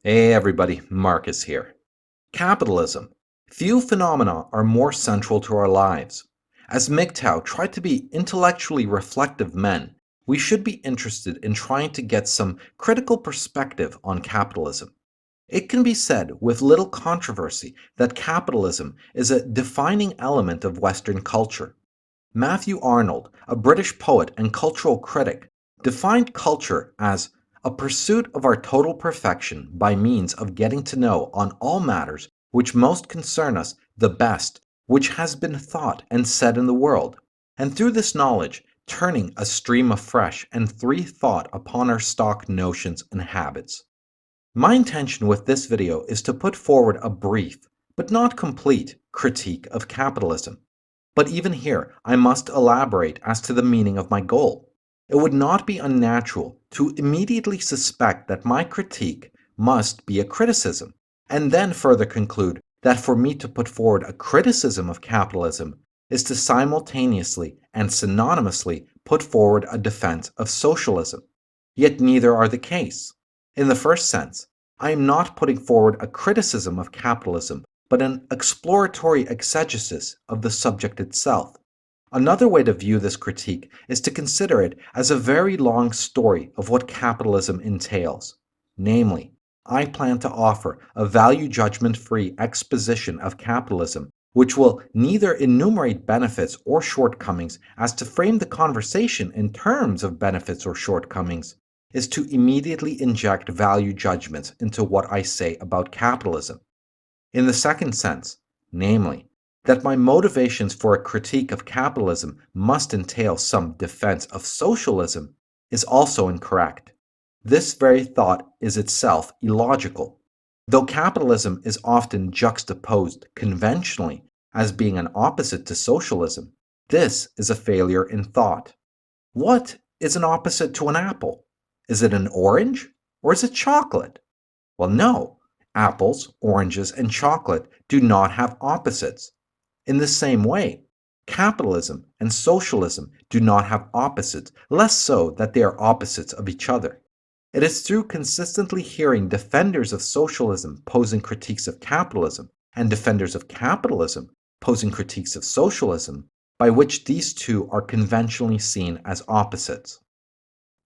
Hey everybody, Marcus here. Capitalism. Few phenomena are more central to our lives. As MGTOW tried to be intellectually reflective men, we should be interested in trying to get some critical perspective on capitalism. It can be said with little controversy that capitalism is a defining element of Western culture. Matthew Arnold, a British poet and cultural critic, defined culture as a pursuit of our total perfection by means of getting to know on all matters which most concern us the best which has been thought and said in the world, and through this knowledge turning a stream of fresh and free thought upon our stock notions and habits. My intention with this video is to put forward a brief, but not complete, critique of capitalism. But even here, I must elaborate as to the meaning of my goal. It would not be unnatural to immediately suspect that my critique must be a criticism, and then further conclude that for me to put forward a criticism of capitalism is to simultaneously and synonymously put forward a defense of socialism. Yet neither are the case. In the first sense, I am not putting forward a criticism of capitalism, but an exploratory exegesis of the subject itself. Another way to view this critique is to consider it as a very long story of what capitalism entails. Namely, I plan to offer a value judgment free exposition of capitalism which will neither enumerate benefits or shortcomings as to frame the conversation in terms of benefits or shortcomings, is to immediately inject value judgments into what I say about capitalism. In the second sense, namely, that my motivations for a critique of capitalism must entail some defense of socialism, is also incorrect. This very thought is itself illogical. Though capitalism is often juxtaposed conventionally as being an opposite to socialism, this is a failure in thought. What is an opposite to an apple? Is it an orange or is it chocolate? Well, no. Apples, oranges, and chocolate do not have opposites. In the same way, capitalism and socialism do not have opposites, less so that they are opposites of each other. It is through consistently hearing defenders of socialism posing critiques of capitalism and defenders of capitalism posing critiques of socialism by which these two are conventionally seen as opposites.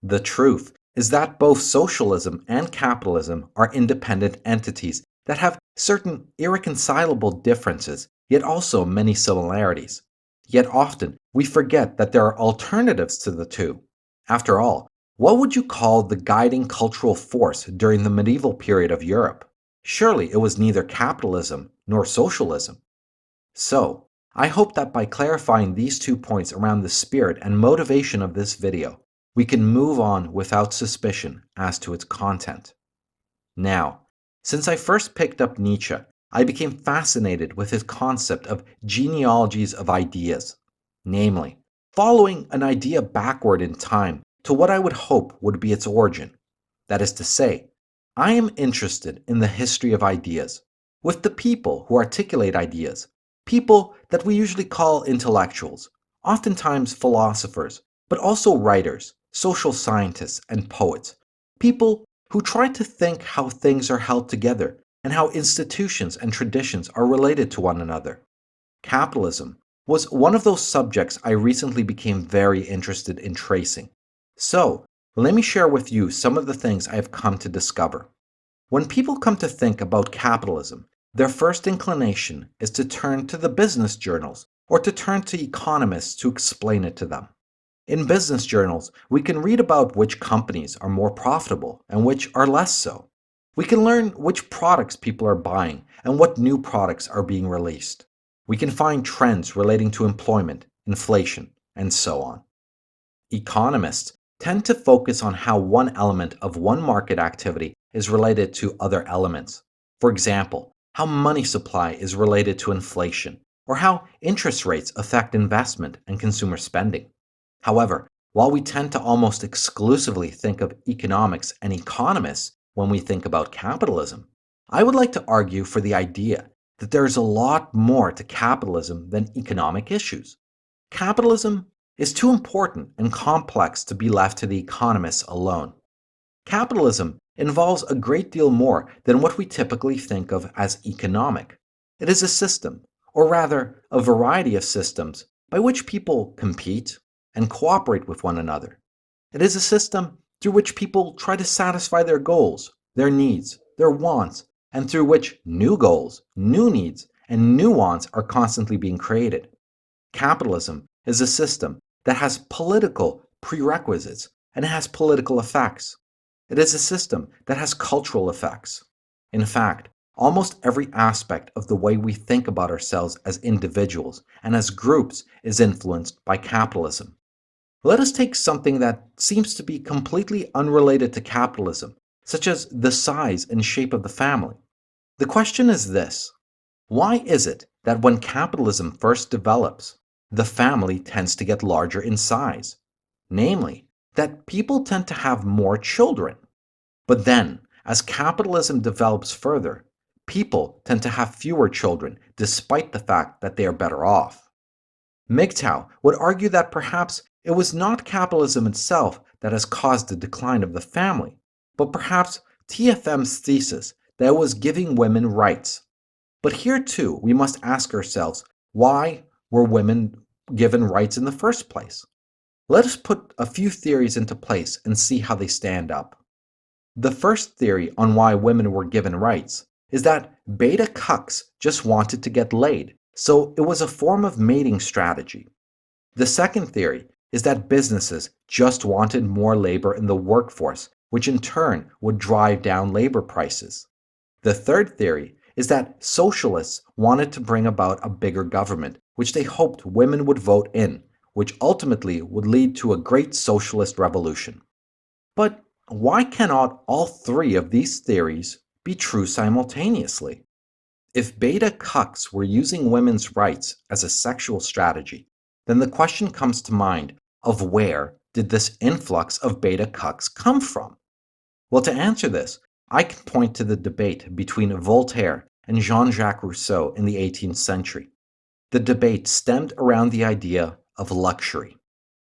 The truth is that both socialism and capitalism are independent entities that have certain irreconcilable differences, yet also many similarities. Yet often we forget that there are alternatives to the two. After all, what would you call the guiding cultural force during the medieval period of Europe? Surely it was neither capitalism nor socialism. So, I hope that by clarifying these 2 points around the spirit and motivation of this video, we can move on without suspicion as to its content. Now, since I first picked up Nietzsche, I became fascinated with his concept of genealogies of ideas, namely, following an idea backward in time to what I would hope would be its origin. That is to say, I am interested in the history of ideas, with the people who articulate ideas, people that we usually call intellectuals, oftentimes philosophers, but also writers, social scientists, and poets, people who try to think how things are held together and how institutions and traditions are related to one another. Capitalism was one of those subjects I recently became very interested in tracing. So, let me share with you some of the things I have come to discover. When people come to think about capitalism, their first inclination is to turn to the business journals or to turn to economists to explain it to them. In business journals, we can read about which companies are more profitable and which are less so. We can learn which products people are buying and what new products are being released. We can find trends relating to employment, inflation, and so on. Economists tend to focus on how one element of one market activity is related to other elements. For example, how money supply is related to inflation, or how interest rates affect investment and consumer spending. However, while we tend to almost exclusively think of economics and economists when we think about capitalism, I would like to argue for the idea that there is a lot more to capitalism than economic issues. Capitalism is too important and complex to be left to the economists alone. Capitalism involves a great deal more than what we typically think of as economic. It is a system, or rather, a variety of systems, by which people compete and cooperate with one another. It is a system through which people try to satisfy their goals, their needs, their wants, and through which new goals, new needs, and new wants are constantly being created. Capitalism is a system that has political prerequisites and it has political effects. It is a system that has cultural effects. In fact, almost every aspect of the way we think about ourselves as individuals and as groups is influenced by capitalism. Let us take something that seems to be completely unrelated to capitalism, such as the size and shape of the family. The question is this: why is it that when capitalism first develops, the family tends to get larger in size? Namely, that people tend to have more children. But then, as capitalism develops further, people tend to have fewer children despite the fact that they are better off. MGTOW would argue that perhaps it was not capitalism itself that has caused the decline of the family, but perhaps TFM's thesis that it was giving women rights. But here too, we must ask ourselves, why were women given rights in the first place? Let us put a few theories into place and see how they stand up. The first theory on why women were given rights is that beta cucks just wanted to get laid, so it was a form of mating strategy. The second theory is that businesses just wanted more labor in the workforce, which in turn would drive down labor prices. The third theory is that socialists wanted to bring about a bigger government, which they hoped women would vote in, which ultimately would lead to a great socialist revolution. But why cannot all three of these theories be true simultaneously? If beta cucks were using women's rights as a sexual strategy, then the question comes to mind of where did this influx of beta cucks come from? Well, to answer this, I can point to the debate between Voltaire and Jean-Jacques Rousseau in the 18th century. The debate stemmed around the idea of luxury.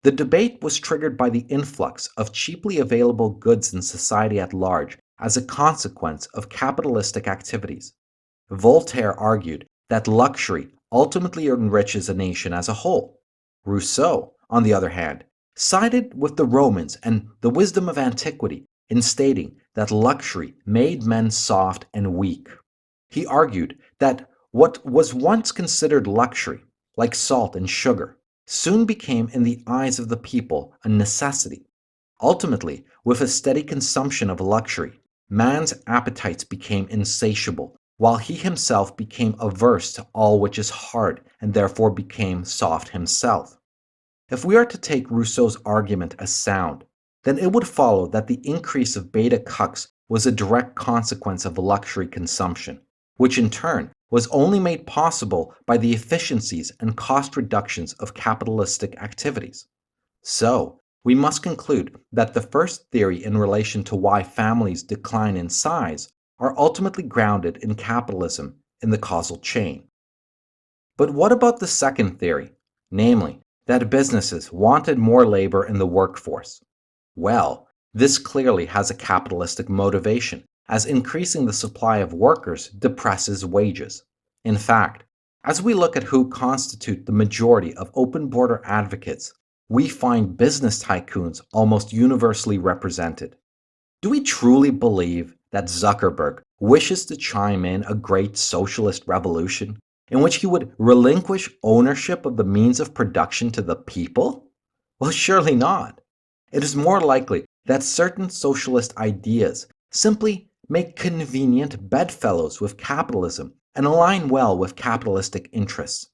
The debate was triggered by the influx of cheaply available goods in society at large as a consequence of capitalistic activities. Voltaire argued that luxury ultimately enriches a nation as a whole. Rousseau, on the other hand, sided with the Romans and the wisdom of antiquity in stating that luxury made men soft and weak. He argued that what was once considered luxury, like salt and sugar, soon became in the eyes of the people a necessity. Ultimately, with a steady consumption of luxury, man's appetites became insatiable, while he himself became averse to all which is hard and therefore became soft himself. If we are to take Rousseau's argument as sound, then it would follow that the increase of beta cucks was a direct consequence of luxury consumption, which in turn was only made possible by the efficiencies and cost reductions of capitalistic activities. So, we must conclude that the first theory in relation to why families decline in size are ultimately grounded in capitalism in the causal chain. But what about the second theory, namely, that businesses wanted more labor in the workforce? Well, this clearly has a capitalistic motivation, as increasing the supply of workers depresses wages. In fact, as we look at who constitute the majority of open border advocates, we find business tycoons almost universally represented. Do we truly believe that Zuckerberg wishes to chime in a great socialist revolution in which he would relinquish ownership of the means of production to the people? Well, surely not. It is more likely that certain socialist ideas simply make convenient bedfellows with capitalism and align well with capitalistic interests.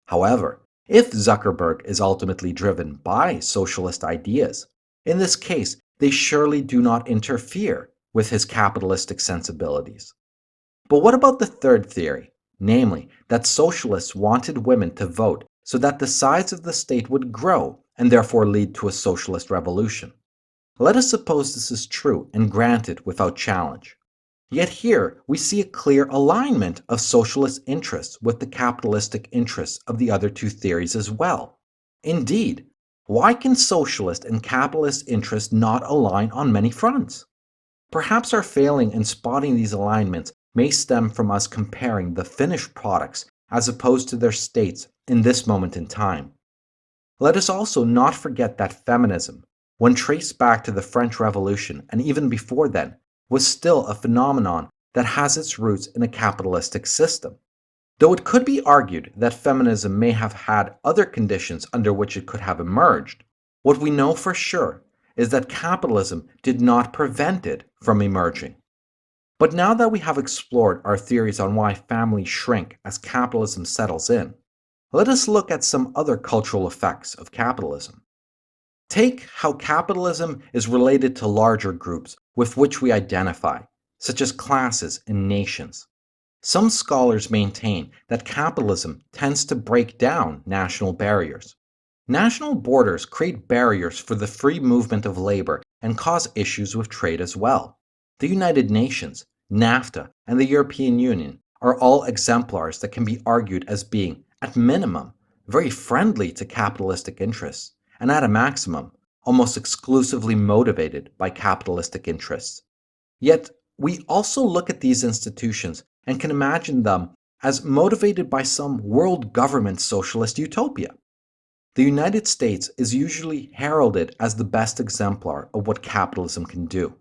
However, if Zuckerberg is ultimately driven by socialist ideas, in this case, they surely do not interfere with his capitalistic sensibilities. But what about the third theory, namely that socialists wanted women to vote so that the size of the state would grow and therefore lead to a socialist revolution? Let us suppose this is true and grant it without challenge. Yet here we see a clear alignment of socialist interests with the capitalistic interests of the other two theories as well. Indeed, why can socialist and capitalist interests not align on many fronts? Perhaps our failing in spotting these alignments may stem from us comparing the finished products as opposed to their states in this moment in time. Let us also not forget that feminism, when traced back to the French Revolution and even before then, was still a phenomenon that has its roots in a capitalistic system. Though it could be argued that feminism may have had other conditions under which it could have emerged, what we know for sure is that capitalism did not prevent it from emerging. But now that we have explored our theories on why families shrink as capitalism settles in, let us look at some other cultural effects of capitalism. Take how capitalism is related to larger groups with which we identify, such as classes and nations. Some scholars maintain that capitalism tends to break down national barriers. National borders create barriers for the free movement of labor and cause issues with trade as well. The United Nations, NAFTA, and the European Union are all exemplars that can be argued as being, at minimum, very friendly to capitalistic interests, and at a maximum, almost exclusively motivated by capitalistic interests. Yet, we also look at these institutions and can imagine them as motivated by some world government socialist utopia. The United States is usually heralded as the best exemplar of what capitalism can do.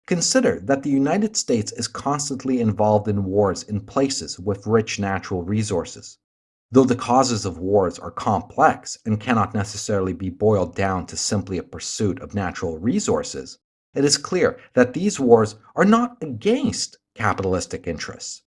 Consider that the United States is constantly involved in wars in places with rich natural resources. Though the causes of wars are complex and cannot necessarily be boiled down to simply a pursuit of natural resources, it is clear that these wars are not against capitalistic interests.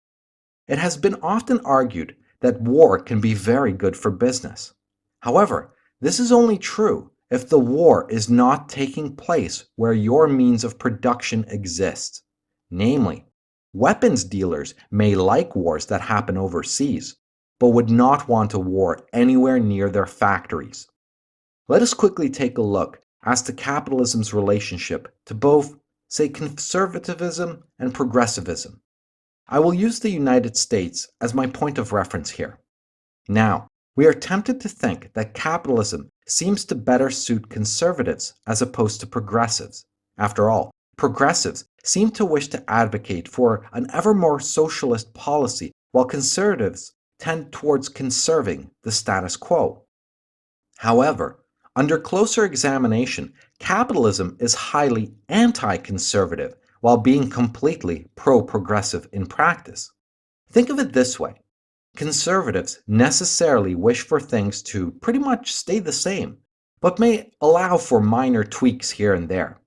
It has been often argued that war can be very good for business. However, this is only true if the war is not taking place where your means of production exist. Namely, weapons dealers may like wars that happen overseas, but would not want a war anywhere near their factories. Let us quickly take a look as to capitalism's relationship to both, say, conservatism and progressivism. I will use the United States as my point of reference here. Now, we are tempted to think that capitalism seems to better suit conservatives as opposed to progressives. After all, progressives seem to wish to advocate for an ever more socialist policy, while conservatives tend towards conserving the status quo. However, under closer examination, capitalism is highly anti-conservative while being completely pro-progressive in practice. Think of it this way. Conservatives necessarily wish for things to pretty much stay the same, but may allow for minor tweaks here and there.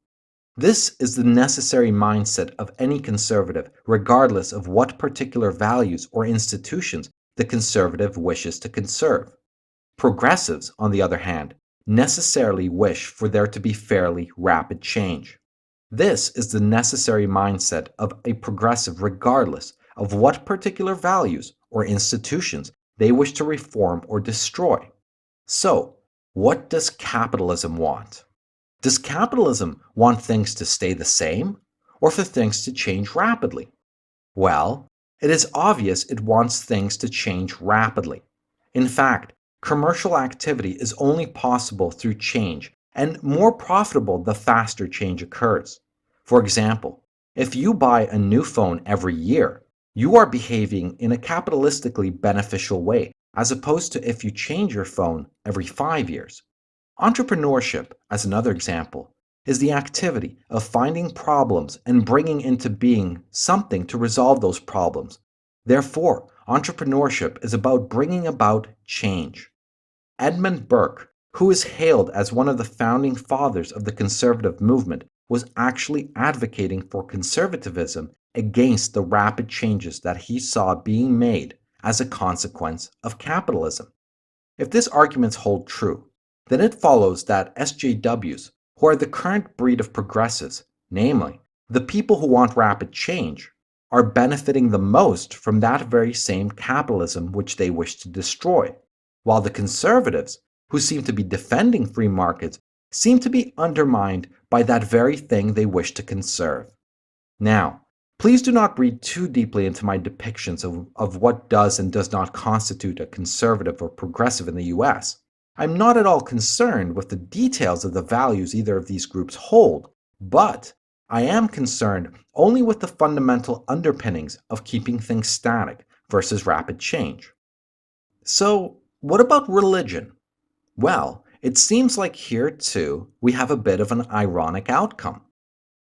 This is the necessary mindset of any conservative, regardless of what particular values or institutions the conservative wishes to conserve. Progressives, on the other hand, necessarily wish for there to be fairly rapid change. This is the necessary mindset of a progressive regardless of what particular values or institutions they wish to reform or destroy. So, what does capitalism want? Does capitalism want things to stay the same or for things to change rapidly? Well, it is obvious it wants things to change rapidly. In fact, commercial activity is only possible through change and more profitable the faster change occurs. For example, if you buy a new phone every year, you are behaving in a capitalistically beneficial way as opposed to if you change your phone every 5 years. Entrepreneurship, as another example, is the activity of finding problems and bringing into being something to resolve those problems. Therefore, entrepreneurship is about bringing about change. Edmund Burke, who is hailed as one of the founding fathers of the conservative movement, was actually advocating for conservatism against the rapid changes that he saw being made as a consequence of capitalism. If this arguments hold true, then it follows that SJWs, who are the current breed of progressives, namely, the people who want rapid change, are benefiting the most from that very same capitalism which they wish to destroy, while the conservatives, who seem to be defending free markets, seem to be undermined by that very thing they wish to conserve. Now, please do not read too deeply into my depictions of what does and does not constitute a conservative or progressive in the US. I'm not at all concerned with the details of the values either of these groups hold, but I am concerned only with the fundamental underpinnings of keeping things static versus rapid change. So, what about religion? Well, it seems like here too we have a bit of an ironic outcome.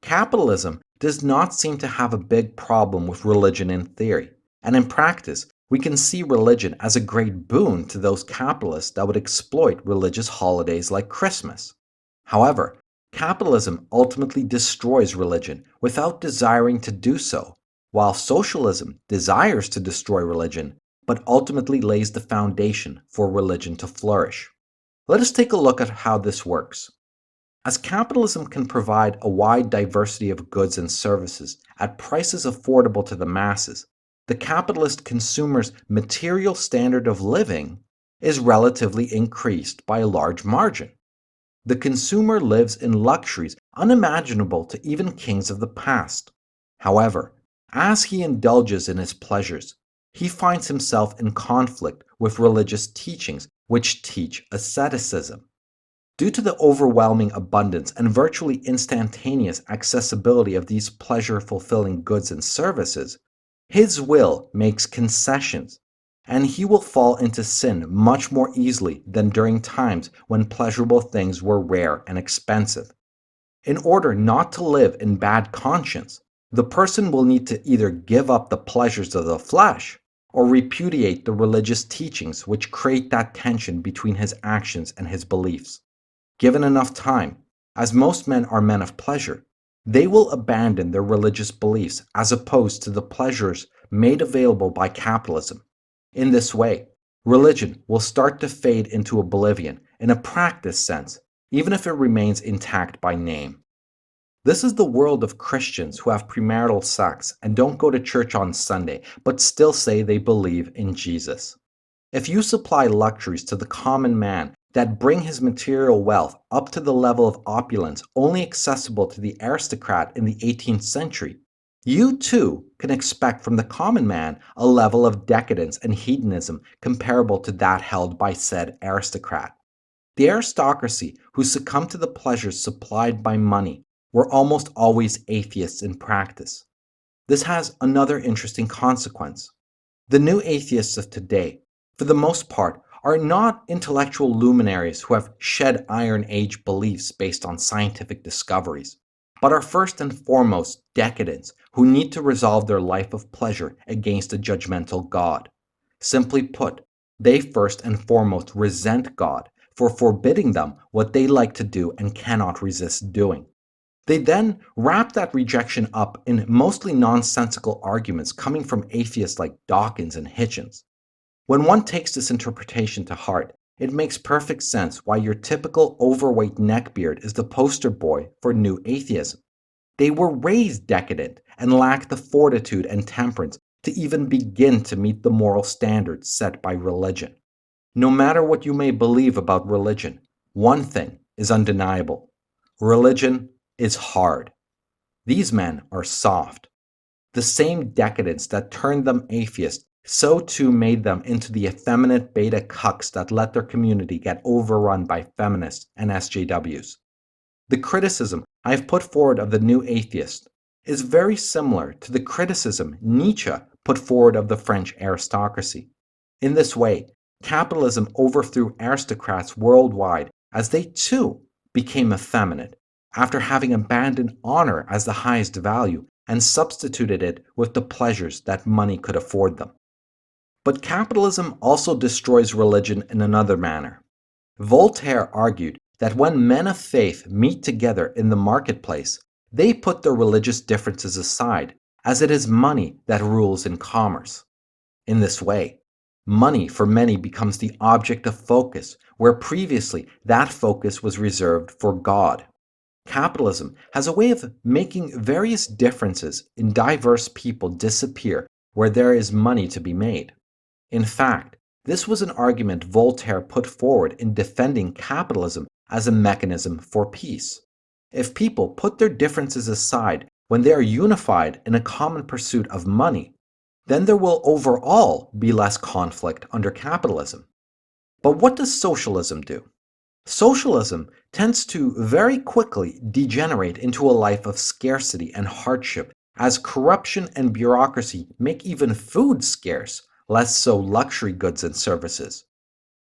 Capitalism does not seem to have a big problem with religion in theory, and in practice, we can see religion as a great boon to those capitalists that would exploit religious holidays like Christmas. However, capitalism ultimately destroys religion without desiring to do so, while socialism desires to destroy religion but ultimately lays the foundation for religion to flourish. Let us take a look at how this works. As capitalism can provide a wide diversity of goods and services at prices affordable to the masses, the capitalist consumer's material standard of living is relatively increased by a large margin. The consumer lives in luxuries unimaginable to even kings of the past. However, as he indulges in his pleasures, he finds himself in conflict with religious teachings which teach asceticism. Due to the overwhelming abundance and virtually instantaneous accessibility of these pleasure fulfilling goods and services, his will makes concessions, and he will fall into sin much more easily than during times when pleasurable things were rare and expensive. In order not to live in bad conscience, the person will need to either give up the pleasures of the flesh or repudiate the religious teachings which create that tension between his actions and his beliefs. Given enough time, as most men are men of pleasure, they will abandon their religious beliefs as opposed to the pleasures made available by capitalism. In this way, religion will start to fade into oblivion in a practice sense, even if it remains intact by name. This is the world of Christians who have premarital sex and don't go to church on Sunday, but still say they believe in Jesus. If you supply luxuries to the common man that bring his material wealth up to the level of opulence only accessible to the aristocrat in the 18th century, you too can expect from the common man a level of decadence and hedonism comparable to that held by said aristocrat. The aristocracy who succumbed to the pleasures supplied by money were almost always atheists in practice. This has another interesting consequence. The new atheists of today, for the most part, are not intellectual luminaries who have shed Iron Age beliefs based on scientific discoveries, but are first and foremost decadents who need to resolve their life of pleasure against a judgmental God. Simply put, they first and foremost resent God for forbidding them what they like to do and cannot resist doing. They then wrap that rejection up in mostly nonsensical arguments coming from atheists like Dawkins and Hitchens. When one takes this interpretation to heart, it makes perfect sense why your typical overweight neckbeard is the poster boy for new atheism. They were raised decadent and lack the fortitude and temperance to even begin to meet the moral standards set by religion. No matter what you may believe about religion, one thing is undeniable. Religion is hard. These men are soft. The same decadence that turned them atheist so too made them into the effeminate beta cucks that let their community get overrun by feminists and SJWs. The criticism I have put forward of the new atheist is very similar to the criticism Nietzsche put forward of the French aristocracy. In this way, capitalism overthrew aristocrats worldwide as they too became effeminate after having abandoned honor as the highest value and substituted it with the pleasures that money could afford them. But capitalism also destroys religion in another manner. Voltaire argued that when men of faith meet together in the marketplace, they put their religious differences aside, as it is money that rules in commerce. In this way, money for many becomes the object of focus, where previously that focus was reserved for God. Capitalism has a way of making various differences in diverse people disappear where there is money to be made. In fact, this was an argument Voltaire put forward in defending capitalism as a mechanism for peace. If people put their differences aside when they are unified in a common pursuit of money, then there will overall be less conflict under capitalism. But what does socialism do? Socialism tends to very quickly degenerate into a life of scarcity and hardship as corruption and bureaucracy make even food scarce, less so luxury goods and services.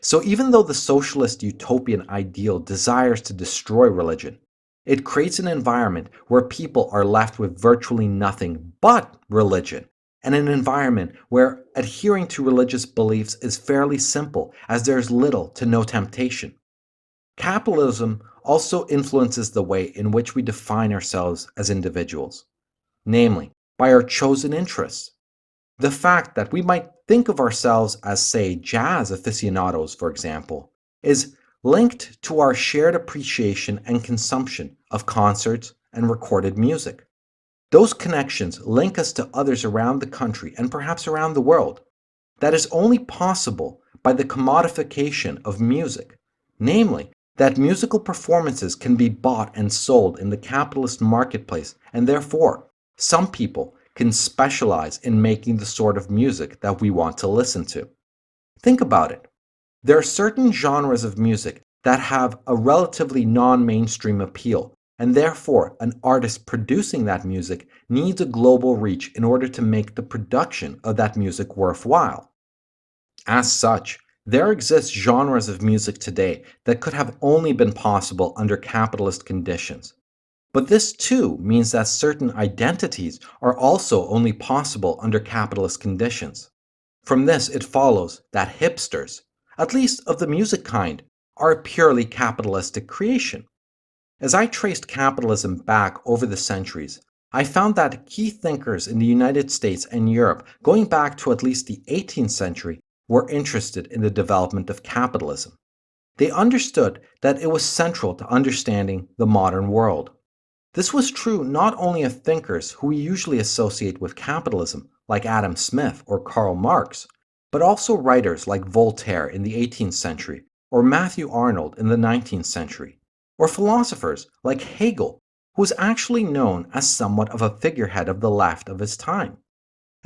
So, even though the socialist utopian ideal desires to destroy religion, it creates an environment where people are left with virtually nothing but religion, and an environment where adhering to religious beliefs is fairly simple as there is little to no temptation. Capitalism also influences the way in which we define ourselves as individuals, namely, by our chosen interests. The fact that we might think of ourselves as, say, jazz aficionados, for example, is linked to our shared appreciation and consumption of concerts and recorded music. Those connections link us to others around the country and perhaps around the world. That is only possible by the commodification of music, namely, that musical performances can be bought and sold in the capitalist marketplace, and therefore, some people can specialize in making the sort of music that we want to listen to. Think about it. There are certain genres of music that have a relatively non mainstream appeal, and therefore, an artist producing that music needs a global reach in order to make the production of that music worthwhile. As such, there exist genres of music today that could have only been possible under capitalist conditions. But this too means that certain identities are also only possible under capitalist conditions. From this, it follows that hipsters, at least of the music kind, are a purely capitalistic creation. As I traced capitalism back over the centuries, I found that key thinkers in the United States and Europe, going back to at least the 18th century, were interested in the development of capitalism. They understood that it was central to understanding the modern world. This was true not only of thinkers who we usually associate with capitalism, like Adam Smith or Karl Marx, but also writers like Voltaire in the 18th century or Matthew Arnold in the 19th century, or philosophers like Hegel, who was actually known as somewhat of a figurehead of the left of his time.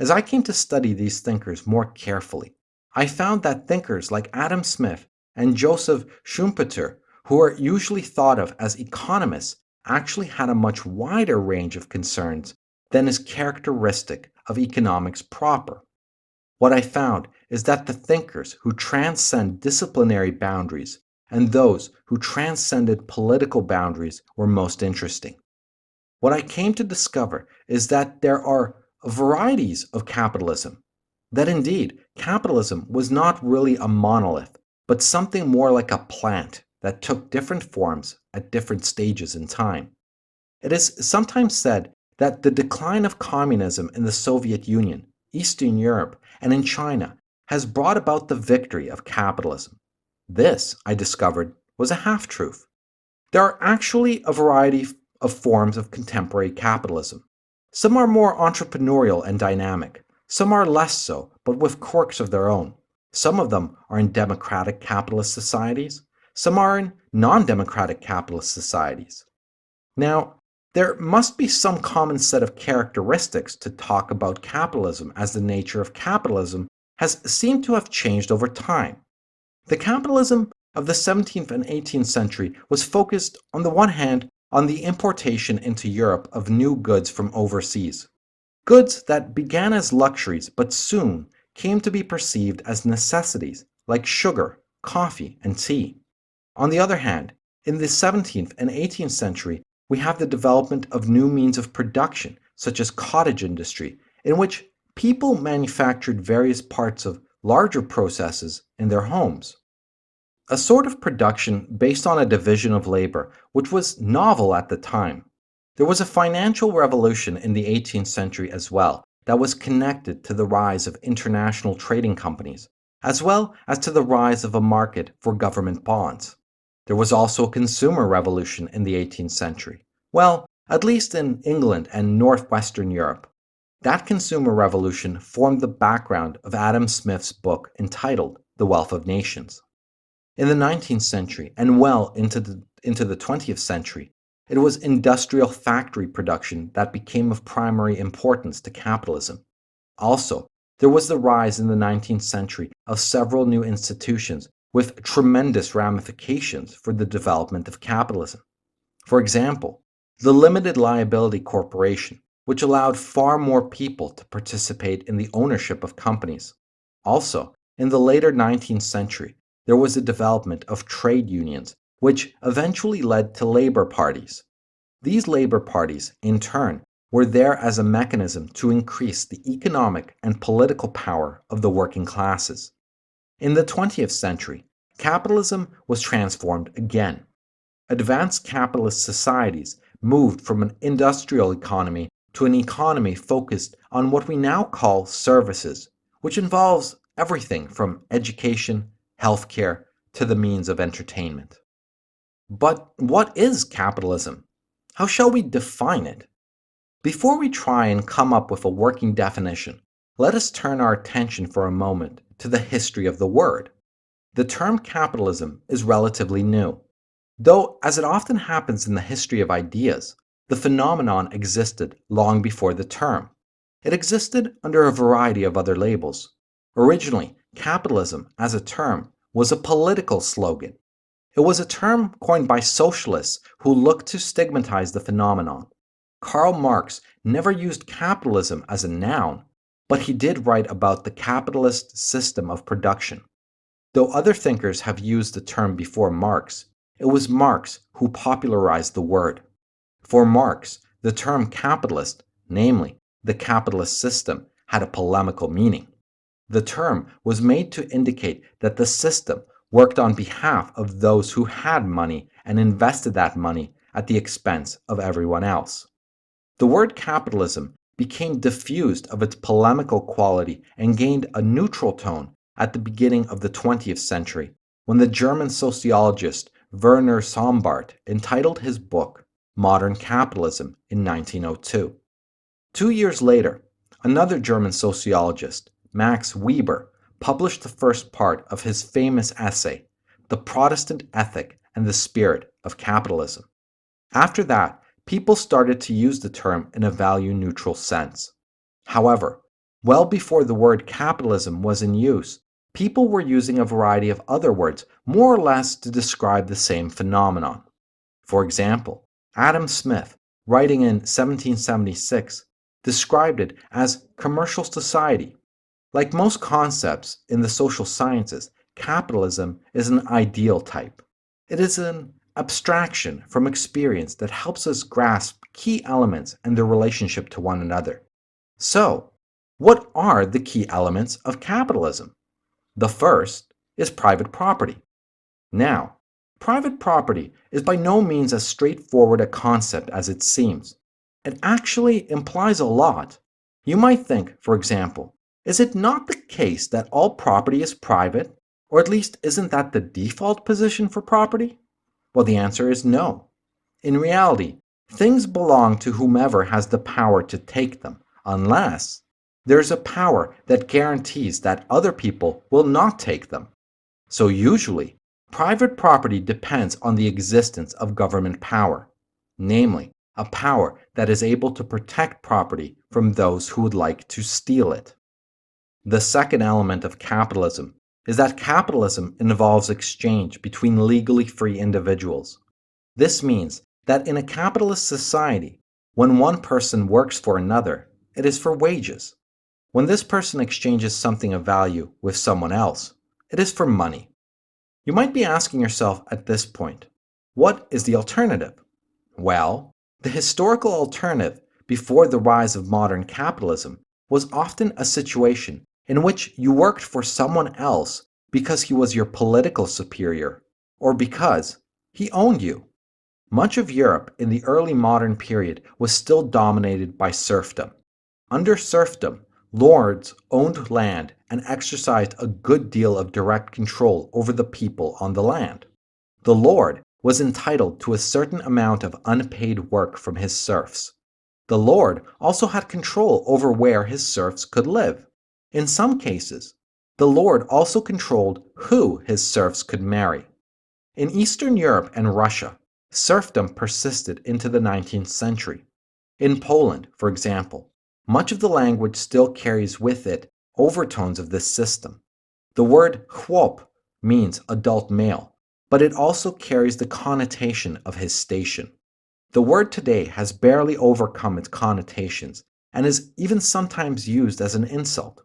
As I came to study these thinkers more carefully, I found that thinkers like Adam Smith and Joseph Schumpeter, who are usually thought of as economists, actually had a much wider range of concerns than is characteristic of economics proper. What I found is that the thinkers who transcend disciplinary boundaries and those who transcended political boundaries were most interesting. What I came to discover is that there are varieties of capitalism, that indeed capitalism was not really a monolith, but something more like a plant that took different forms at different stages in time. It is sometimes said that the decline of communism in the Soviet Union, Eastern Europe, and in China has brought about the victory of capitalism. This, I discovered, was a half truth. There are actually a variety of forms of contemporary capitalism. Some are more entrepreneurial and dynamic, some are less so, but with quirks of their own. Some of them are in democratic capitalist societies, some are in non democratic capitalist societies. Now, there must be some common set of characteristics to talk about capitalism, as the nature of capitalism has seemed to have changed over time. The capitalism of the 17th and 18th century was focused, on the one hand, on the importation into Europe of new goods from overseas. Goods that began as luxuries but soon came to be perceived as necessities like sugar, coffee, and tea. On the other hand, in the 17th and 18th century, we have the development of new means of production, such as cottage industry, in which people manufactured various parts of larger processes in their homes. A sort of production based on a division of labor, which was novel at the time. There was a financial revolution in the 18th century as well that was connected to the rise of international trading companies, as well as to the rise of a market for government bonds. There was also a consumer revolution in the 18th century. Well, at least in England and northwestern Europe. That consumer revolution formed the background of Adam Smith's book entitled The Wealth of Nations. In the 19th century and well into the 20th century, it was industrial factory production that became of primary importance to capitalism. Also, there was the rise in the 19th century of several new institutions with tremendous ramifications for the development of capitalism. For example, the limited liability corporation, which allowed far more people to participate in the ownership of companies. Also, in the later 19th century, there was a development of trade unions, which eventually led to labor parties. These labor parties, in turn, were there as a mechanism to increase the economic and political power of the working classes. In the 20th century, capitalism was transformed again. Advanced capitalist societies moved from an industrial economy to an economy focused on what we now call services, which involves everything from education, healthcare, to the means of entertainment. But what is capitalism? How shall we define it? Before we try and come up with a working definition, let us turn our attention for a moment to the history of the word. The term capitalism is relatively new. Though, as it often happens in the history of ideas, the phenomenon existed long before the term. It existed under a variety of other labels. Originally, capitalism, as a term, was a political slogan. It was a term coined by socialists who looked to stigmatize the phenomenon. Karl Marx never used capitalism as a noun, but he did write about the capitalist system of production. Though other thinkers have used the term before Marx, it was Marx who popularized the word. For Marx, the term capitalist, namely the capitalist system, had a polemical meaning. The term was made to indicate that the system worked on behalf of those who had money and invested that money at the expense of everyone else. The word capitalism became diffused of its polemical quality and gained a neutral tone at the beginning of the 20th century when the German sociologist Werner Sombart entitled his book Modern Capitalism in 1902. 2 years later, another German sociologist, Max Weber, published the first part of his famous essay, The Protestant Ethic and the Spirit of Capitalism. After that, people started to use the term in a value-neutral sense. However, well before the word capitalism was in use, people were using a variety of other words more or less to describe the same phenomenon. For example, Adam Smith, writing in 1776, described it as commercial society. Like most concepts in the social sciences, capitalism is an ideal type. It is an abstraction from experience that helps us grasp key elements and their relationship to one another. So, what are the key elements of capitalism? The first is private property. Now, private property is by no means as straightforward a concept as it seems. It actually implies a lot. You might think, for example, is it not the case that all property is private? Or at least isn't that the default position for property? Well, the answer is no. In reality, things belong to whomever has the power to take them, unless there's a power that guarantees that other people will not take them. So usually, private property depends on the existence of government power, namely, a power that is able to protect property from those who would like to steal it. The second element of capitalism is that capitalism involves exchange between legally free individuals. This means that in a capitalist society, when one person works for another, it is for wages. When this person exchanges something of value with someone else, it is for money. You might be asking yourself at this point, what is the alternative? Well, the historical alternative before the rise of modern capitalism was often a situation in which you worked for someone else because he was your political superior or because he owned you. Much of Europe in the early modern period was still dominated by serfdom. Under serfdom, lords owned land and exercised a good deal of direct control over the people on the land. The lord was entitled to a certain amount of unpaid work from his serfs. The lord also had control over where his serfs could live. In some cases, the lord also controlled who his serfs could marry. In Eastern Europe and Russia, serfdom persisted into the 19th century. In Poland, for example, much of the language still carries with it overtones of this system. The word chłop means adult male, but it also carries the connotation of his station. The word today has barely overcome its connotations and is even sometimes used as an insult.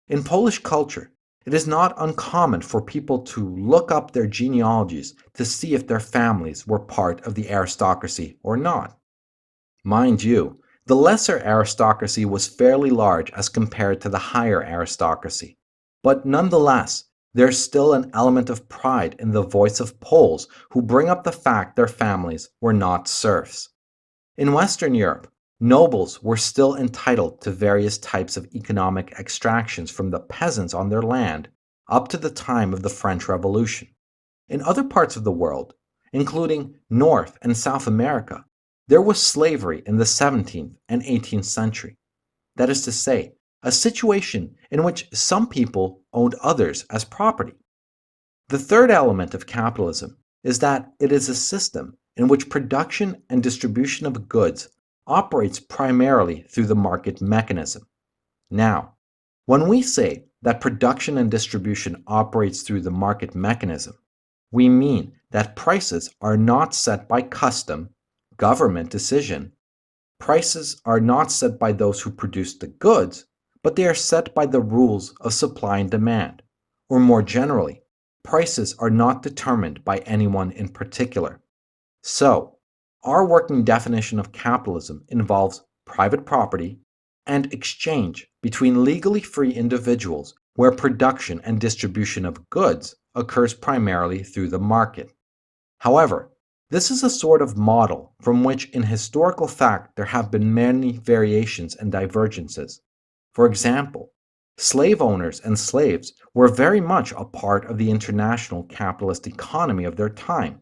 In Polish culture, it is not uncommon for people to look up their genealogies to see if their families were part of the aristocracy or not. Mind you, the lesser aristocracy was fairly large as compared to the higher aristocracy. But nonetheless, there's still an element of pride in the voice of Poles who bring up the fact their families were not serfs. In Western Europe, nobles were still entitled to various types of economic extractions from the peasants on their land up to the time of the French Revolution. In other parts of the world, including North and South America, there was slavery in the 17th and 18th century. That is to say, a situation in which some people owned others as property. The third element of capitalism is that it is a system in which production and distribution of goods operates primarily through the market mechanism. Now, when we say that production and distribution operates through the market mechanism, we mean that prices are not set by custom, government decision. Prices are not set by those who produce the goods, but they are set by the rules of supply and demand. Or more generally, prices are not determined by anyone in particular. So, our working definition of capitalism involves private property and exchange between legally free individuals where production and distribution of goods occurs primarily through the market. However, this is a sort of model from which in historical fact there have been many variations and divergences. For example, slave owners and slaves were very much a part of the international capitalist economy of their time.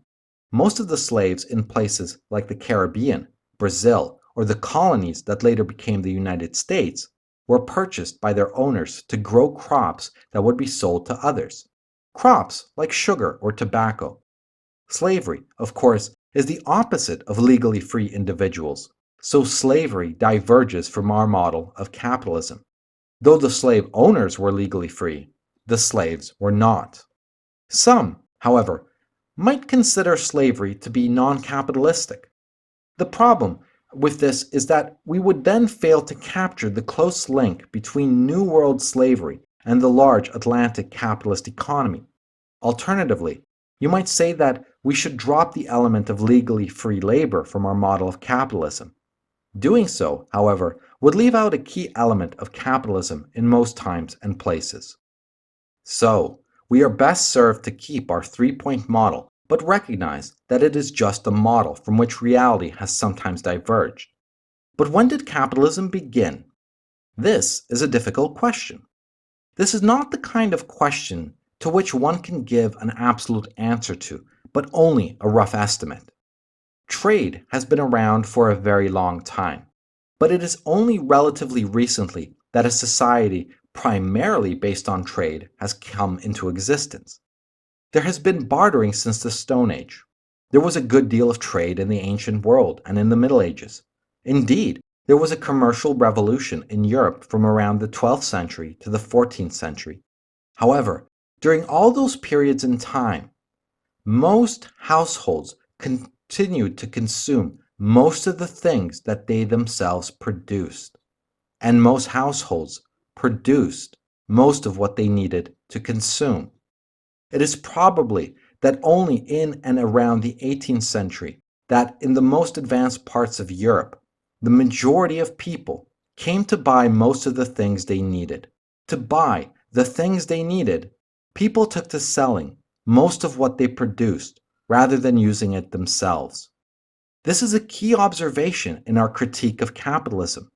Most of the slaves in places like the Caribbean, Brazil, or the colonies that later became the United States were purchased by their owners to grow crops that would be sold to others. Crops like sugar or tobacco. Slavery, of course, is the opposite of legally free individuals, so slavery diverges from our model of capitalism. Though the slave owners were legally free, the slaves were not. Some, however, might consider slavery to be non capitalistic. The problem with this is that we would then fail to capture the close link between New World slavery and the large Atlantic capitalist economy. Alternatively, you might say that we should drop the element of legally free labor from our model of capitalism. Doing so, however, would leave out a key element of capitalism in most times and places. So, we are best served to keep our three-point model, but recognize that it is just a model from which reality has sometimes diverged. But when did capitalism begin? This is a difficult question. This is not the kind of question to which one can give an absolute answer to, but only a rough estimate. Trade has been around for a very long time, but it is only relatively recently that a society primarily based on trade has come into existence. There has been bartering since the Stone Age. There was a good deal of trade in the ancient world and in the Middle Ages. Indeed, there was a commercial revolution in Europe from around the 12th century to the 14th century. However, during all those periods in time, most households continued to consume most of the things that they themselves produced, and most households produced most of what they needed to consume. It is probably that only in and around the 18th century that in the most advanced parts of Europe, the majority of people came to buy most of the things they needed. To buy the things they needed, people took to selling most of what they produced rather than using it themselves. This is a key observation in our critique of capitalism.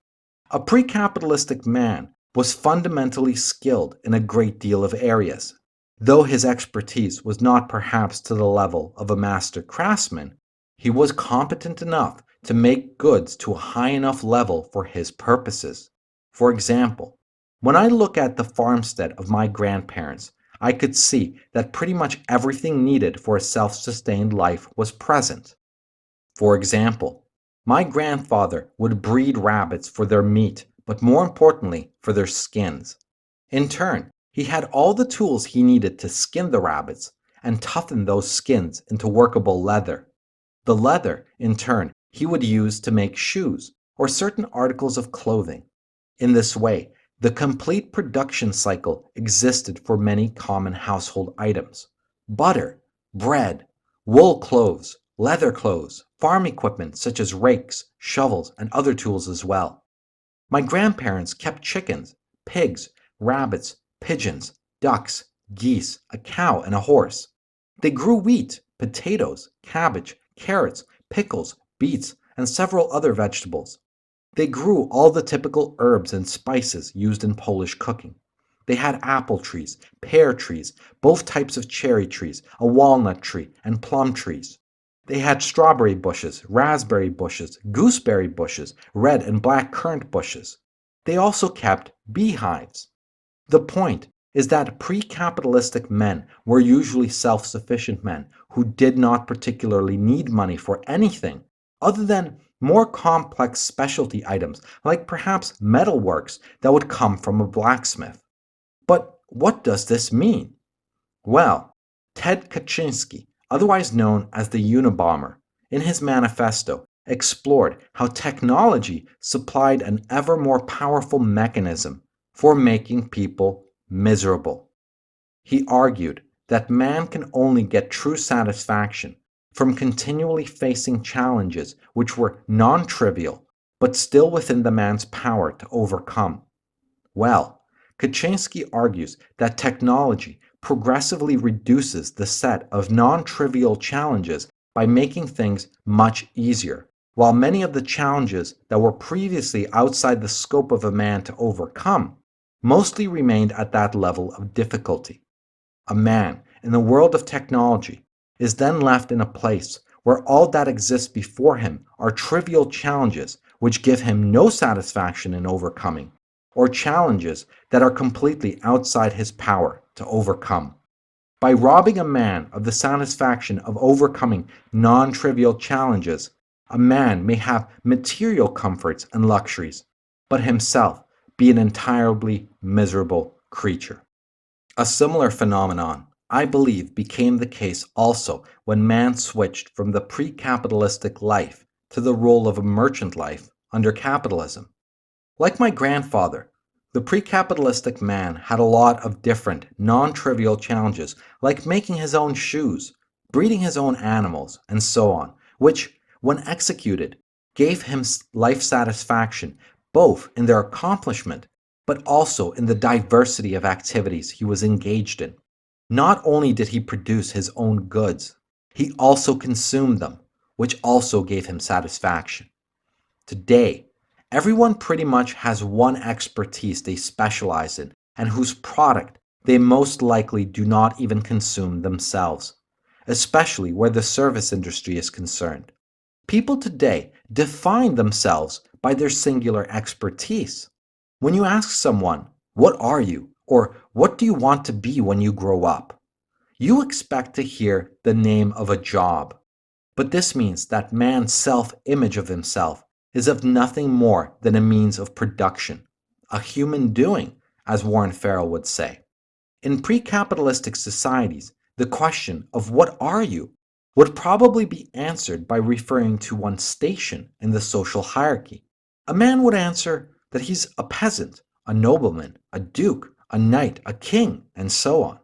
A pre-capitalistic man was fundamentally skilled in a great deal of areas. Though his expertise was not perhaps to the level of a master craftsman, he was competent enough to make goods to a high enough level for his purposes. For example, when I look at the farmstead of my grandparents, I could see that pretty much everything needed for a self-sustained life was present. For example, my grandfather would breed rabbits for their meat, but more importantly, for their skins. In turn, He had all the tools he needed to skin the rabbits and toughen those skins into workable leather. The leather, in turn, he would use to make shoes or certain articles of clothing. In this way, the complete production cycle existed for many common household items: butter, bread, wool clothes, leather clothes, farm equipment such as rakes, shovels, and other tools as well. My grandparents kept chickens, pigs, rabbits, pigeons, ducks, geese, a cow, and a horse. They grew wheat, potatoes, cabbage, carrots, pickles, beets, and several other vegetables. They grew all the typical herbs and spices used in Polish cooking. They had apple trees, pear trees, both types of cherry trees, a walnut tree, and plum trees. They had strawberry bushes, raspberry bushes, gooseberry bushes, red and black currant bushes. They also kept beehives. The point is that pre capitalistic men were usually self sufficient men who did not particularly need money for anything other than more complex specialty items like perhaps metalworks that would come from a blacksmith. But what does this mean? Well, Ted Kaczynski, otherwise known as the Unabomber, in his manifesto explored how technology supplied an ever more powerful mechanism for making people miserable. He argued that man can only get true satisfaction from continually facing challenges which were non trivial but still within the man's power to overcome. Well, Kaczynski argues that technology progressively reduces the set of non trivial challenges by making things much easier, while many of the challenges that were previously outside the scope of a man to overcome mostly remained at that level of difficulty. A man in the world of technology is then left in a place where all that exists before him are trivial challenges which give him no satisfaction in overcoming, or challenges that are completely outside his power to overcome. By robbing a man of the satisfaction of overcoming non trivial challenges, a man may have material comforts and luxuries, but himself be an entirely miserable creature. A similar phenomenon, I believe, became the case also when man switched from the pre capitalistic life to the role of a merchant life under capitalism. Like my grandfather, the pre capitalistic man had a lot of different, non trivial challenges, like making his own shoes, breeding his own animals, and so on, which, when executed, gave him life satisfaction both in their accomplishment but also in the diversity of activities he was engaged in. Not only did he produce his own goods, he also consumed them, which also gave him satisfaction. Today, everyone pretty much has one expertise they specialize in and whose product they most likely do not even consume themselves, especially where the service industry is concerned. People today define themselves by their singular expertise. When you ask someone, "What are you?" or "What do you want to be when you grow up?" you expect to hear the name of a job. But this means that man's self image of himself is of nothing more than a means of production, a human doing, as Warren Farrell would say. In pre capitalistic societies, the question of "what are you?" would probably be answered by referring to one's station in the social hierarchy. A man would answer that he's a peasant, a nobleman, a duke, a knight, a king, and so on.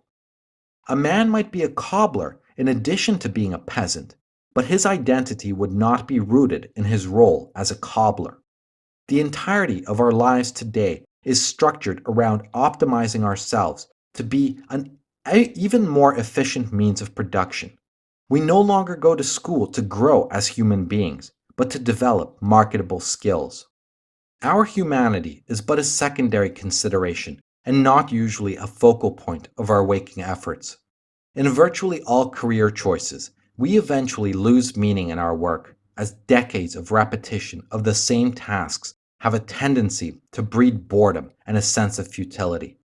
A man might be a cobbler in addition to being a peasant, but his identity would not be rooted in his role as a cobbler. The entirety of our lives today is structured around optimizing ourselves to be an even more efficient means of production. We no longer go to school to grow as human beings, but to develop marketable skills. Our humanity is but a secondary consideration and not usually a focal point of our waking efforts. In virtually all career choices, we eventually lose meaning in our work as decades of repetition of the same tasks have a tendency to breed boredom and a sense of futility.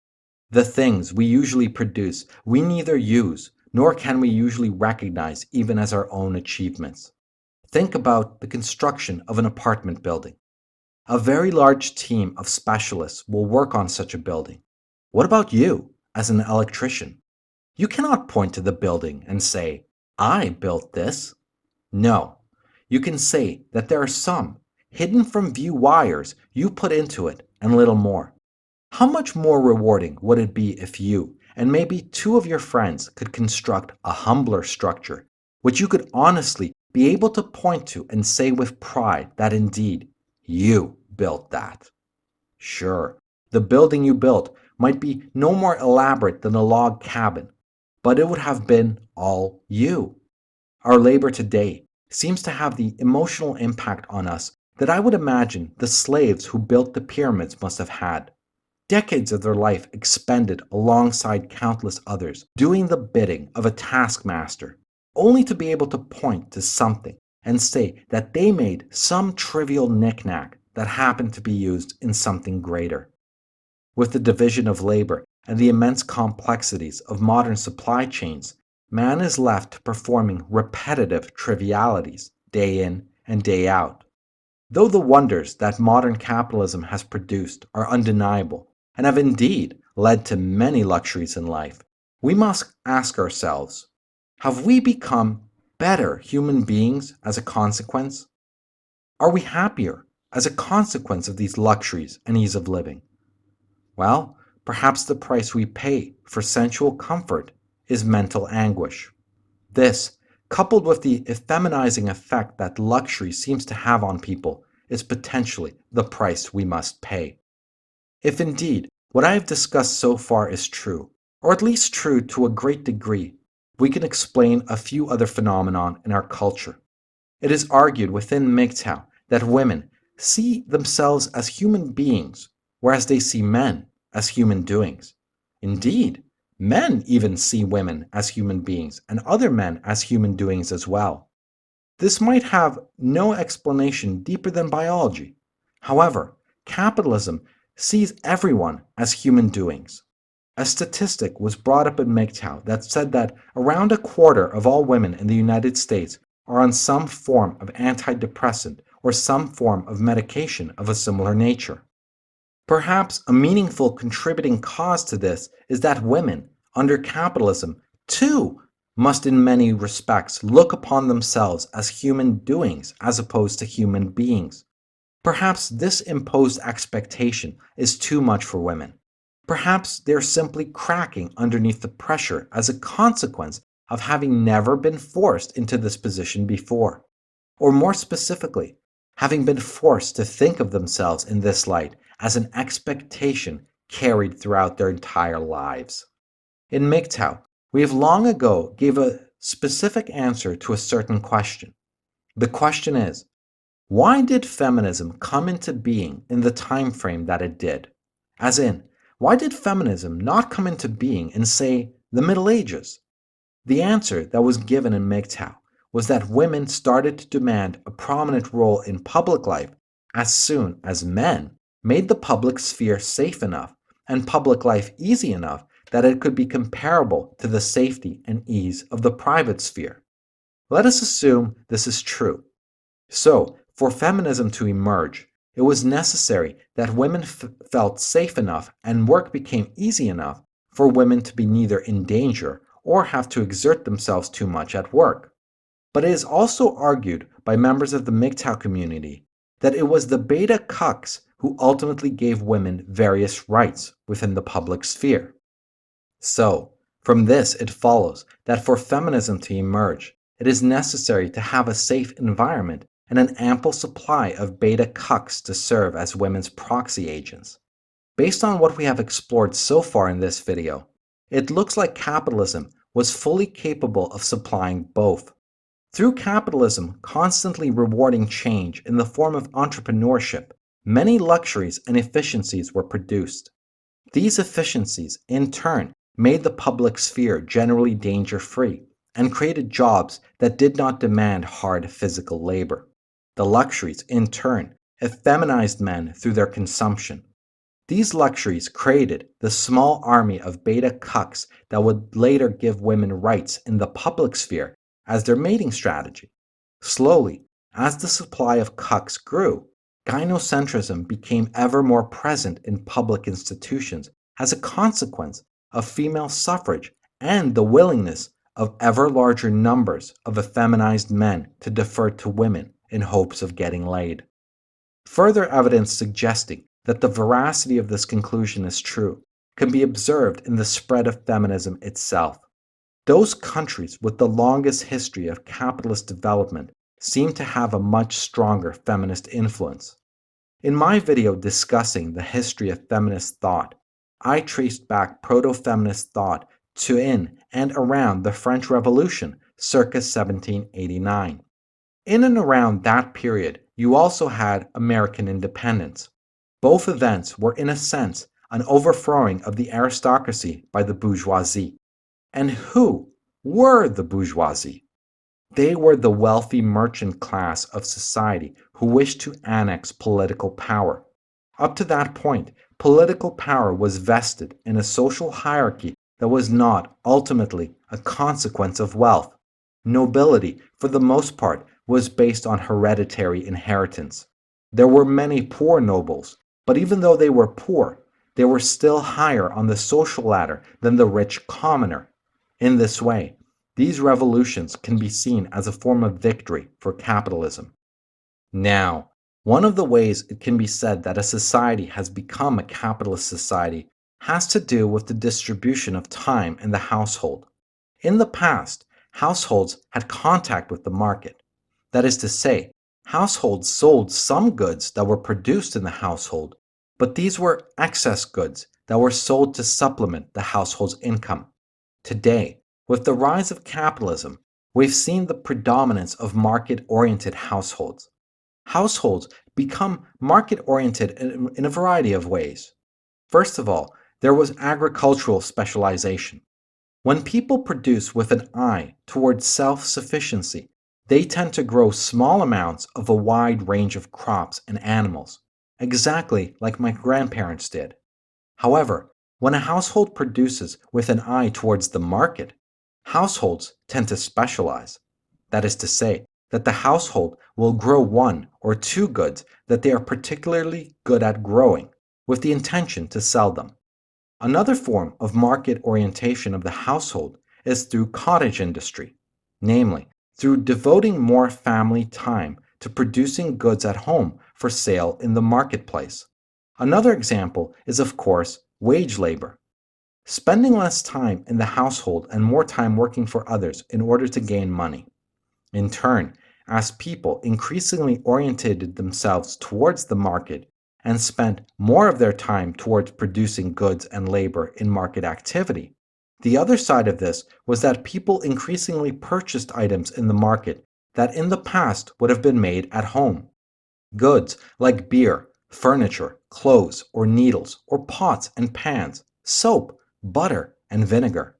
The things we usually produce we neither use nor can we usually recognize even as our own achievements. Think about the construction of an apartment building. A very large team of specialists will work on such a building. What about you? as an electrician. You cannot point to the building and say, I built this. No, you can say that there are some hidden from view wires you put into it and little more. How much more rewarding would it be if you and maybe two of your friends could construct a humbler structure, which you could honestly be able to point to and say with pride that indeed you built that? Sure, the building you built might be no more elaborate than a log cabin, but it would have been all you. Our labor today seems to have the emotional impact on us that I would imagine the slaves who built the pyramids must have had. Decades of their life expended alongside countless others, doing the bidding of a taskmaster, only to be able to point to something and say that they made some trivial knickknack that happened to be used in something greater. With the division of labor and the immense complexities of modern supply chains, man is left performing repetitive trivialities day in and day out. Though the wonders that modern capitalism has produced are undeniable and have indeed led to many luxuries in life, we must ask ourselves, have we become better human beings as a consequence? Are we happier as a consequence of these luxuries and ease of living? Well, perhaps the price we pay for sensual comfort is mental anguish. This, coupled with the effeminizing effect that luxury seems to have on people, is potentially the price we must pay. If indeed what I have discussed so far is true, or at least true to a great degree, we can explain a few other phenomena in our culture. It is argued within MGTOW that women see themselves as human beings, whereas they see men as human doings. Indeed, men even see women as human beings and other men as human doings as well. This might have no explanation deeper than biology. However, capitalism sees everyone as human doings. A statistic was brought up in MGTOW that said that around a quarter of all women in the United States are on some form of antidepressant or some form of medication of a similar nature. Perhaps a meaningful contributing cause to this is that women, under capitalism, too, must in many respects look upon themselves as human doings as opposed to human beings. Perhaps this imposed expectation is too much for women. Perhaps they're simply cracking underneath the pressure as a consequence of having never been forced into this position before. Or more specifically, having been forced to think of themselves in this light as an expectation carried throughout their entire lives. In MGTOW, we have long ago gave a specific answer to a certain question. The question is, why did feminism come into being in the time frame that it did? As in, why did feminism not come into being in, say, the Middle Ages? The answer that was given in MGTOW was that women started to demand a prominent role in public life as soon as men made the public sphere safe enough and public life easy enough that it could be comparable to the safety and ease of the private sphere. Let us assume this is true. So, for feminism to emerge, it was necessary that women felt safe enough and work became easy enough for women to be neither in danger or have to exert themselves too much at work. But it is also argued by members of the MGTOW community that it was the beta cucks who ultimately gave women various rights within the public sphere. So, from this it follows that for feminism to emerge, it is necessary to have a safe environment and an ample supply of beta cucks to serve as women's proxy agents. Based on what we have explored so far in this video, it looks like capitalism was fully capable of supplying both. Through capitalism constantly rewarding change in the form of entrepreneurship, many luxuries and efficiencies were produced. These efficiencies, in turn, made the public sphere generally danger-free and created jobs that did not demand hard physical labor. The luxuries, in turn, effeminized men through their consumption. These luxuries created the small army of beta cucks that would later give women rights in the public sphere as their mating strategy. Slowly, as the supply of cucks grew, gynocentrism became ever more present in public institutions as a consequence of female suffrage, and the willingness of ever larger numbers of effeminized men to defer to women in hopes of getting laid. Further evidence suggesting that the veracity of this conclusion is true can be observed in the spread of feminism itself. Those countries with the longest history of capitalist development seem to have a much stronger feminist influence. In my video discussing the history of feminist thought, I traced back proto-feminist thought to in and around the French Revolution circa 1789. In and around that period, you also had American independence. Both events were, in a sense, an overthrowing of the aristocracy by the bourgeoisie. And who were the bourgeoisie? They were the wealthy merchant class of society who wished to annex political power. Up to that point, political power was vested in a social hierarchy that was not ultimately a consequence of wealth. Nobility, for the most part, was based on hereditary inheritance. There were many poor nobles, but even though they were poor, they were still higher on the social ladder than the rich commoner. In this way, these revolutions can be seen as a form of victory for capitalism. Now, one of the ways it can be said that a society has become a capitalist society has to do with the distribution of time in the household. In the past, households had contact with the market. That is to say, households sold some goods that were produced in the household, but these were excess goods that were sold to supplement the household's income. Today, with the rise of capitalism, we've seen the predominance of market-oriented households. Households become market-oriented in a variety of ways. First of all, there was agricultural specialization. When people produce with an eye towards self-sufficiency, they tend to grow small amounts of a wide range of crops and animals, exactly like my grandparents did. However, when a household produces with an eye towards the market, households tend to specialize. That is to say, that the household will grow one or two goods that they are particularly good at growing, with the intention to sell them. Another form of market orientation of the household is through cottage industry, namely, through devoting more family time to producing goods at home for sale in the marketplace. Another example is, of course, wage labor. Spending less time in the household and more time working for others in order to gain money. In turn, as people increasingly oriented themselves towards the market and spent more of their time towards producing goods and labor in market activity, the other side of this was that people increasingly purchased items in the market that in the past would have been made at home. Goods like beer, furniture, clothes, or needles, or pots and pans, soap, butter, and vinegar.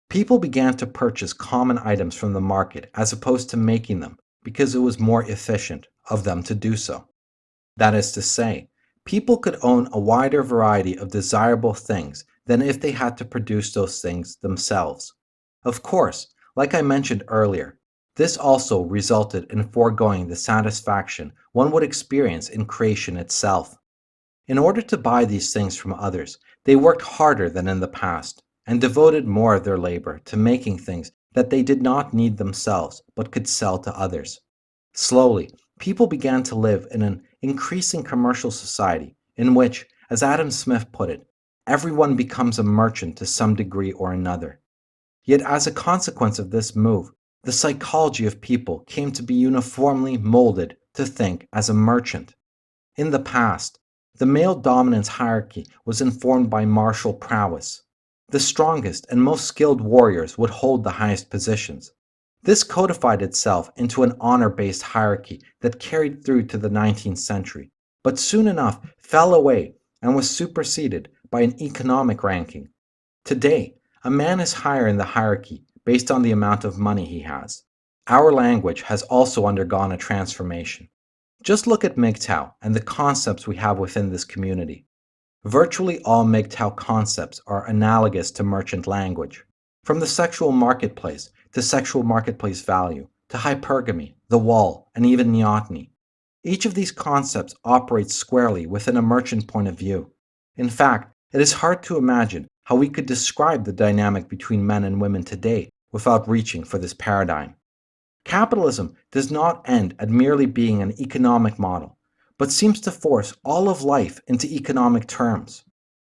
People began to purchase common items from the market as opposed to making them because it was more efficient of them to do so. That is to say, people could own a wider variety of desirable things than if they had to produce those things themselves. Of course, like I mentioned earlier, this also resulted in foregoing the satisfaction one would experience in creation itself. In order to buy these things from others, they worked harder than in the past and devoted more of their labor to making things that they did not need themselves but could sell to others. Slowly, people began to live in an increasing commercial society in which, as Adam Smith put it, everyone becomes a merchant to some degree or another. Yet as a consequence of this move, the psychology of people came to be uniformly molded to think as a merchant. In the past, the male dominance hierarchy was informed by martial prowess. The strongest and most skilled warriors would hold the highest positions. This codified itself into an honor-based hierarchy that carried through to the 19th century, but soon enough fell away and was superseded by an economic ranking. Today, a man is higher in the hierarchy based on the amount of money he has. Our language has also undergone a transformation. Just look at MGTOW and the concepts we have within this community. Virtually all MGTOW concepts are analogous to merchant language, from the sexual marketplace to sexual marketplace value, to hypergamy, the wall, and even neoteny. Each of these concepts operates squarely within a merchant point of view. In fact, it is hard to imagine how we could describe the dynamic between men and women today without reaching for this paradigm. Capitalism does not end at merely being an economic model, but seems to force all of life into economic terms.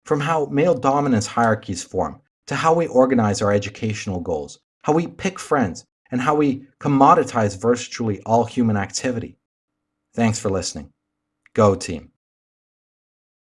From how male dominance hierarchies form, to how we organize our educational goals, how we pick friends, and how we commoditize virtually all human activity. Thanks for listening. Go team.